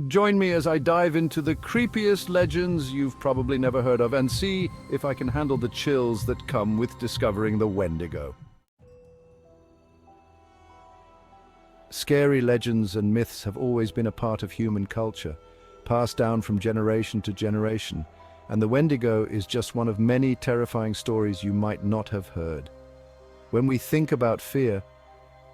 Join me as I dive into the creepiest legends you've probably never heard of and see if I can handle the chills that come with discovering the Wendigo. Scary legends and myths have always been a part of human culture, passed down from generation to generation, and the Wendigo is just one of many terrifying stories you might not have heard. When we think about fear,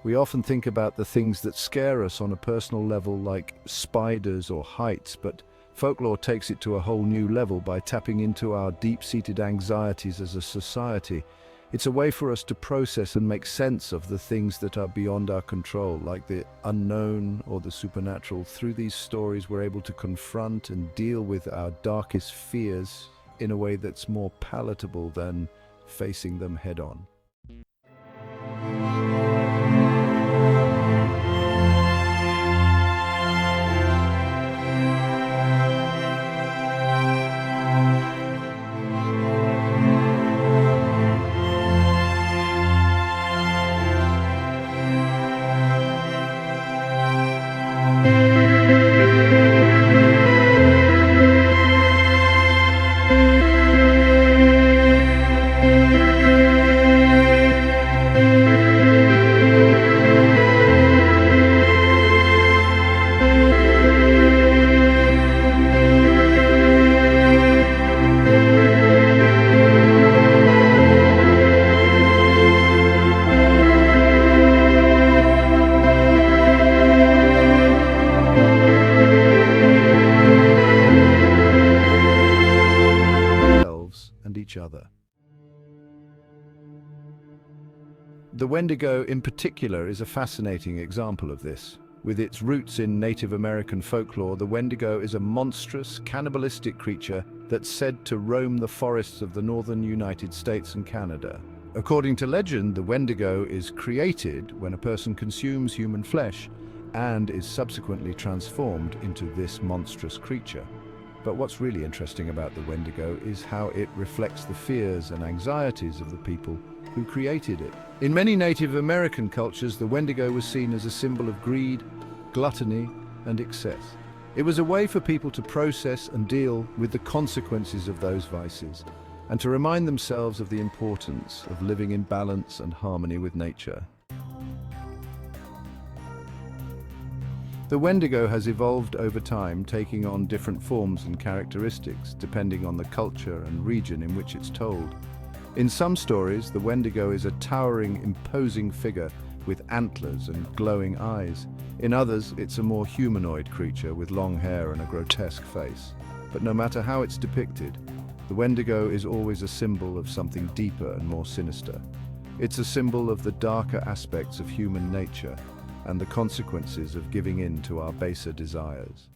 we often think about the things that scare us on a personal level, like spiders or heights, but folklore takes it to a whole new level by tapping into our deep-seated anxieties as a society. It's a way for us to process and make sense of the things that are beyond our control, like the unknown or the supernatural. Through these stories, we're able to confront and deal with our darkest fears in a way that's more palatable than facing them head-on. And each other. The Wendigo in particular is a fascinating example of this. With its roots in Native American folklore, the Wendigo is a monstrous, cannibalistic creature that's said to roam the forests of the northern United States and Canada. According to legend, the Wendigo is created when a person consumes human flesh and is subsequently transformed into this monstrous creature. But what's really interesting about the Wendigo is how it reflects the fears and anxieties of the people who created it. In many Native American cultures, the Wendigo was seen as a symbol of greed, gluttony, and excess. It was a way for people to process and deal with the consequences of those vices, and to remind themselves of the importance of living in balance and harmony with nature. The Wendigo has evolved over time, taking on different forms and characteristics depending on the culture and region in which it's told. In some stories, the Wendigo is a towering, imposing figure with antlers and glowing eyes. In others, it's a more humanoid creature with long hair and a grotesque face. But no matter how it's depicted, the Wendigo is always a symbol of something deeper and more sinister. It's a symbol of the darker aspects of human nature and the consequences of giving in to our baser desires.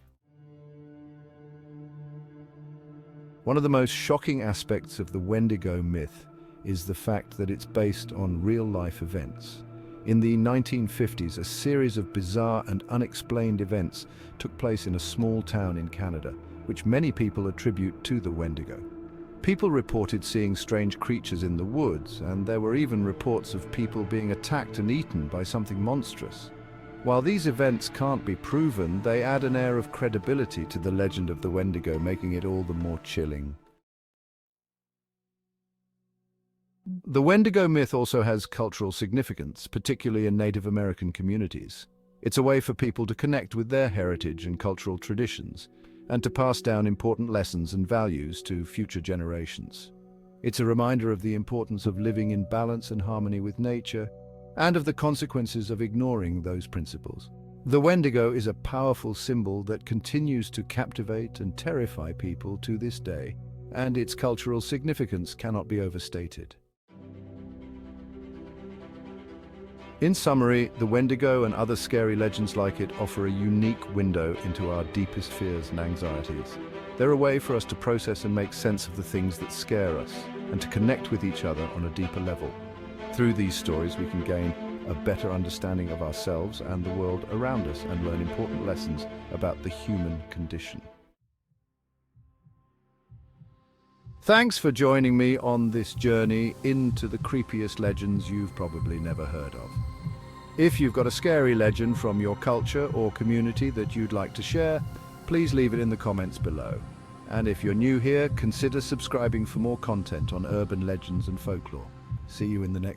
One of the most shocking aspects of the Wendigo myth is the fact that it's based on real-life events. In the 1950s, a series of bizarre and unexplained events took place in a small town in Canada, which many people attribute to the Wendigo. People reported seeing strange creatures in the woods, and there were even reports of people being attacked and eaten by something monstrous. While these events can't be proven, they add an air of credibility to the legend of the Wendigo, making it all the more chilling. The Wendigo myth also has cultural significance, particularly in Native American communities. It's a way for people to connect with their heritage and cultural traditions, and to pass down important lessons and values to future generations. It's a reminder of the importance of living in balance and harmony with nature, and of the consequences of ignoring those principles. The Wendigo is a powerful symbol that continues to captivate and terrify people to this day, and its cultural significance cannot be overstated. In summary, the Wendigo and other scary legends like it offer a unique window into our deepest fears and anxieties. They're a way for us to process and make sense of the things that scare us, and to connect with each other on a deeper level. Through these stories, we can gain a better understanding of ourselves and the world around us, and learn important lessons about the human condition. Thanks for joining me on this journey into the creepiest legends you've probably never heard of. If you've got a scary legend from your culture or community that you'd like to share, please leave it in the comments below. And if you're new here, consider subscribing for more content on urban legends and folklore. See you in the next